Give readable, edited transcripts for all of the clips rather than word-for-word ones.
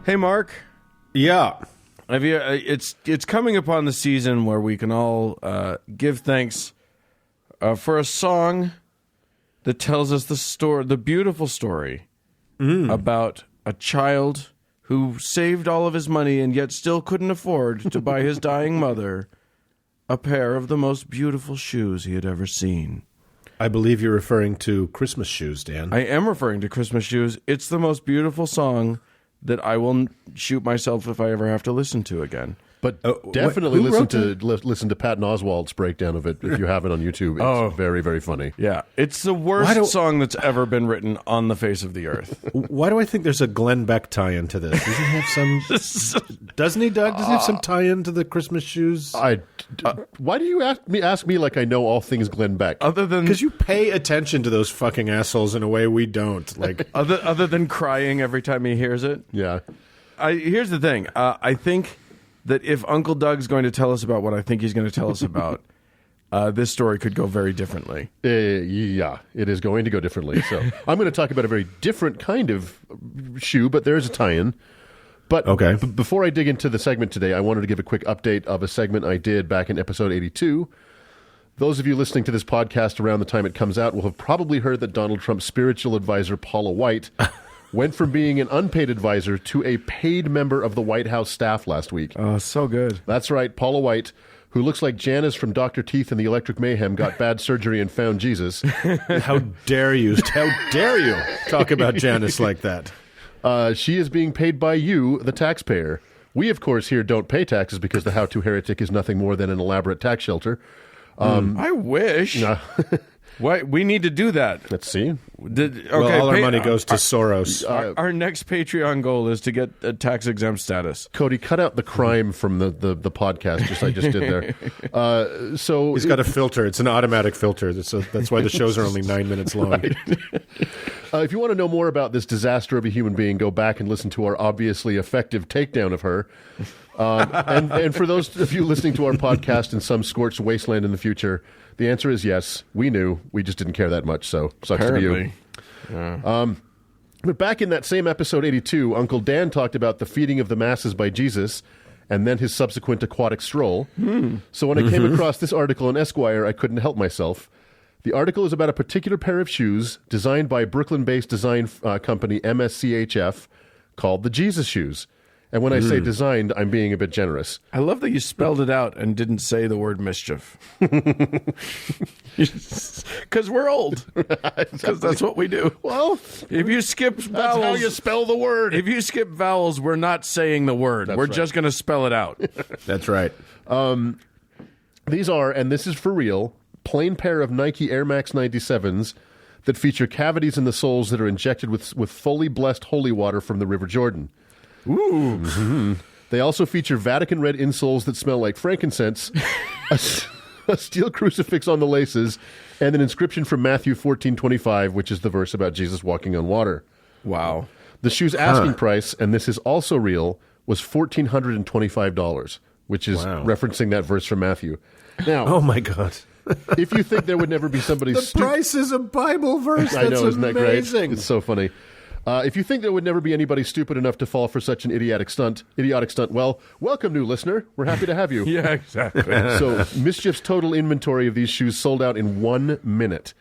Hey, Mark. Yeah. Have you? It's coming upon the season where we can all give thanks for a song that tells us the beautiful story about a child who saved all of his money and yet still couldn't afford to buy his dying mother a pair of the most beautiful shoes he had ever seen. I believe you're referring to Christmas shoes, Dan. I am referring to Christmas shoes. It's the most beautiful song that I will shoot myself if I ever have to listen to again. But definitely listen to Patton Oswalt's breakdown of it if you have it on YouTube. It's very, very funny. Yeah, it's the worst song that's ever been written on the face of the earth. Why do I think there's a Glenn Beck tie-in to this? Doesn't he have some? Doesn't he, Doug? Doesn't he have some tie-in to the Christmas shoes? Why do you ask me like I know all things Glenn Beck? Other than because you pay attention to those fucking assholes in a way we don't. Like other than crying every time he hears it. Yeah. Here's the thing. I think that if Uncle Doug's going to tell us about what I think he's going to tell us about, this story could go very differently. Yeah, it is going to go differently. So I'm going to talk about a very different kind of shoe, but there is a tie-in. But before I dig into the segment today, I wanted to give a quick update of a segment I did back in episode 82. Those of you listening to this podcast around the time it comes out will have probably heard that Donald Trump's spiritual advisor, Paula White, went from being an unpaid advisor to a paid member of the White House staff last week. Oh, so good. That's right. Paula White, who looks like Janice from Dr. Teeth and the Electric Mayhem, got bad surgery and found Jesus. How dare you? How dare you talk about Janice like that? She is being paid by you, the taxpayer. We, of course, here don't pay taxes because the How To Heretic is nothing more than an elaborate tax shelter. I wish. Why we need to do that? Let's see. All our money goes to Soros. Our next Patreon goal is to get a tax exempt status. Cody, cut out the crime from the podcast I just did there. So he's got a filter. It's an automatic filter. That's why the shows are only 9 minutes long. Right. If you want to know more about this disaster of a human being, go back and listen to our obviously effective takedown of her. And for those of you listening to our podcast in some scorched wasteland in the future, the answer is yes. We knew. We just didn't care that much, so sucks to be you. Yeah. But back in that same episode 82, Uncle Dan talked about the feeding of the masses by Jesus and then his subsequent aquatic stroll. So when I came across this article in Esquire, I couldn't help myself. The article is about a particular pair of shoes designed by Brooklyn-based design company MSCHF called the Jesus Shoes. And when I say designed, I'm being a bit generous. I love that you spelled it out and didn't say the word mischief. Because we're old. Because that's what we do. Well, if you skip vowels... That's how you spell the word. If you skip vowels, we're not saying the word. We're just going to spell it out. That's right. These are, and this is for real, plain pair of Nike Air Max 97s that feature cavities in the soles that are injected with fully blessed holy water from the River Jordan. Ooh. Mm-hmm. They also feature Vatican red insoles that smell like frankincense, a steel crucifix on the laces, and an inscription from Matthew 14:25, which is the verse about Jesus walking on water. Wow. The shoe's asking price, and this is also real, was $1,425, which is referencing that verse from Matthew. Now, oh my God. If you think there would never be somebody the price is a Bible verse. I know, isn't amazing. That great? It's so funny. If you think there would never be anybody stupid enough to fall for such an idiotic stunt, well, welcome, new listener. We're happy to have you. Yeah, exactly. So, Mischief's total inventory of these shoes sold out in 1 minute.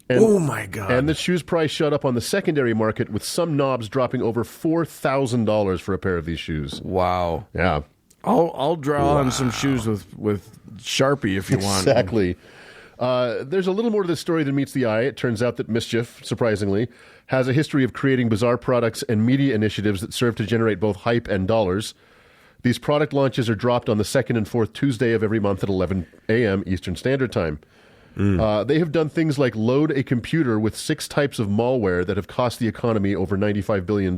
And, oh, my God. And the shoes price shot up on the secondary market, with some knobs dropping over $4,000 for a pair of these shoes. Wow. Yeah. I'll draw on some shoes with Sharpie if you want. Exactly. There's a little more to this story than meets the eye. It turns out that Mischief, surprisingly, has a history of creating bizarre products and media initiatives that serve to generate both hype and dollars. These product launches are dropped on the second and fourth Tuesday of every month at 11 a.m. Eastern Standard Time. They have done things like load a computer with 6 types of malware that have cost the economy over $95 billion.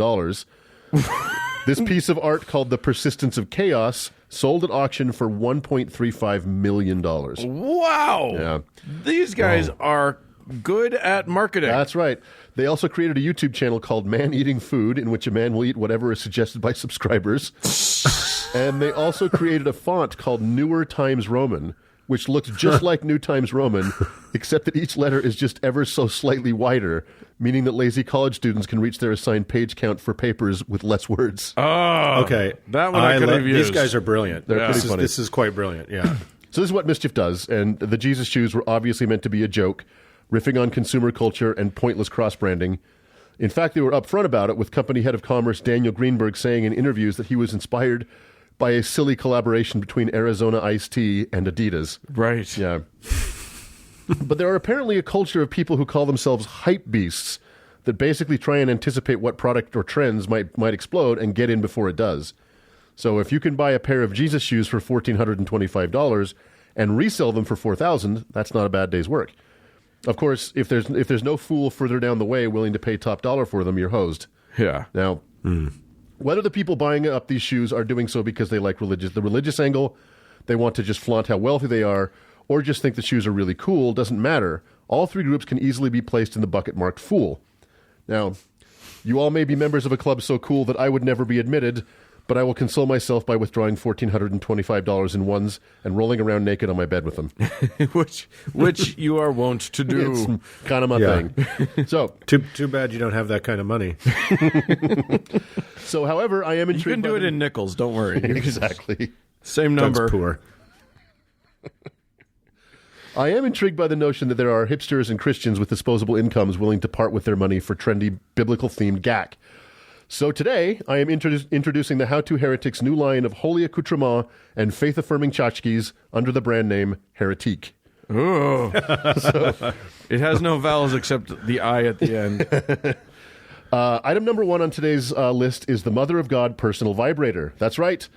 This piece of art, called The Persistence of Chaos, sold at auction for $1.35 million. Wow. Yeah. These guys are good at marketing. That's right. They also created a YouTube channel called Man Eating Food, in which a man will eat whatever is suggested by subscribers. And they also created a font called Newer Times Roman, which looks just like New Times Roman, except that each letter is just ever so slightly wider. meaning that lazy college students can reach their assigned page count for papers with less words. Oh, Okay. that one I could have used. These guys are brilliant. They're pretty funny. This is quite brilliant, yeah. So this is what Mischief does, and the Jesus shoes were obviously meant to be a joke, riffing on consumer culture and pointless cross-branding. In fact, they were upfront about it, with company head of commerce Daniel Greenberg saying in interviews that he was inspired by a silly collaboration between Arizona Iced Tea and Adidas. Right. Yeah. But there are apparently a culture of people who call themselves hype beasts that basically try and anticipate what product or trends might explode and get in before it does. So if you can buy a pair of Jesus shoes for $1,425 and resell them for $4,000, that's not a bad day's work. Of course, if there's no fool further down the way willing to pay top dollar for them, you're hosed. Yeah. Now, whether the people buying up these shoes are doing so because they like the religious angle, they want to just flaunt how wealthy they are, or just think the shoes are really cool, doesn't matter. All three groups can easily be placed in the bucket marked fool. Now, you all may be members of a club so cool that I would never be admitted, but I will console myself by withdrawing $1,425 in ones and rolling around naked on my bed with them. which you are wont to do. It's kind of my thing. So, Too bad you don't have that kind of money. however, I am You intrigued. can do it in nickels. Don't worry. Exactly. Same number. Doug's poor. I am intrigued by the notion that there are hipsters and Christians with disposable incomes willing to part with their money for trendy, biblical-themed gack. So today, I am introducing the How To Heretics new line of holy accoutrements and faith-affirming tchotchkes under the brand name Heretic. Ooh. It has no vowels except the I at the end. Item number 1 on today's list is the Mother of God personal vibrator. That's right.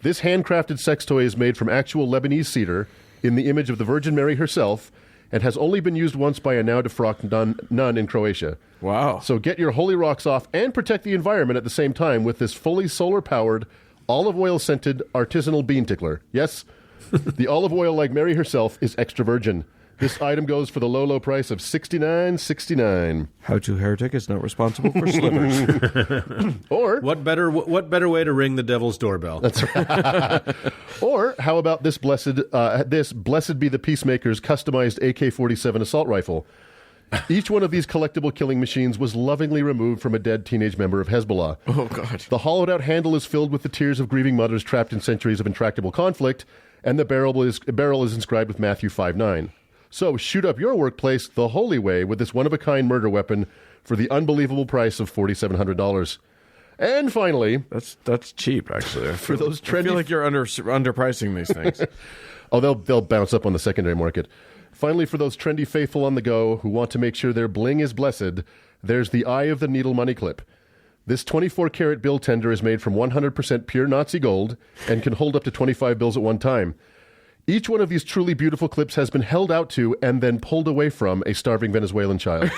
This handcrafted sex toy is made from actual Lebanese cedar in the image of the Virgin Mary herself and has only been used once by a now defrocked nun in Croatia. Wow. So get your holy rocks off and protect the environment at the same time with this fully solar-powered, olive oil-scented artisanal bean tickler. Yes, the olive oil, like Mary herself, is extra virgin. This item goes for the low, low price of $69.69. How To Heretic is not responsible for slivers. Or What better way to ring the devil's doorbell? Or how about this blessed be the Peacemaker's customized AK-47 assault rifle? Each one of these collectible killing machines was lovingly removed from a dead teenage member of Hezbollah. Oh, God. The hollowed-out handle is filled with the tears of grieving mothers trapped in centuries of intractable conflict, and the barrel is inscribed with Matthew 5:9. So shoot up your workplace the holy way with this one-of-a-kind murder weapon for the unbelievable price of $4,700. And finally, That's cheap, actually. for those I feel trendy, like you're underpricing these things. they'll bounce up on the secondary market. Finally, for those trendy faithful on the go who want to make sure their bling is blessed, there's the Eye of the Needle money clip. This 24-karat bill tender is made from 100% pure Nazi gold and can hold up to 25 bills at one time. Each one of these truly beautiful clips has been held out to and then pulled away from a starving Venezuelan child.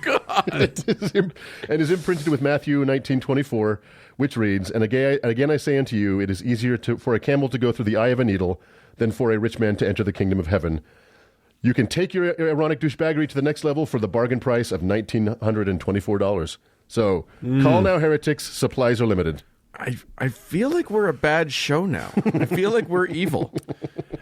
God. And is imprinted with Matthew 19:24, which reads, And again I say unto you, it is easier for a camel to go through the eye of a needle than for a rich man to enter the kingdom of heaven. You can take your ironic douchebaggery to the next level for the bargain price of $1,924. So, call now, heretics. Supplies are limited. I feel like we're a bad show now. I feel like we're evil.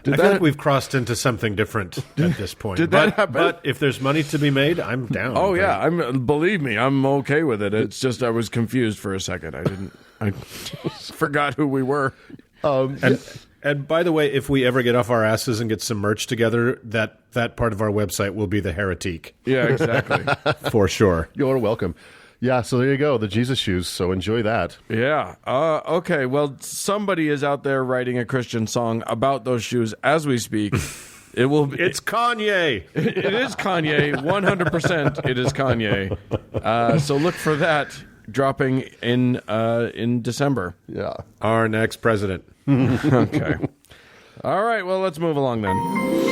I feel like we've crossed into something different at this point. Did that happen? But if there's money to be made, I'm down. Oh yeah, believe me, I'm okay with it. It's just I was confused for a second. I forgot who we were. And by the way, if we ever get off our asses and get some merch together, that part of our website will be the Heretic. Yeah, exactly. For sure. You're welcome. Yeah, so there you go, the Jesus shoes. So enjoy that. Yeah. Okay. Well, somebody is out there writing a Christian song about those shoes as we speak. It will. It's Kanye. It is Kanye. 100%. It is Kanye. So look for that dropping in December. Yeah. Our next president. Okay. All right. Well, let's move along then.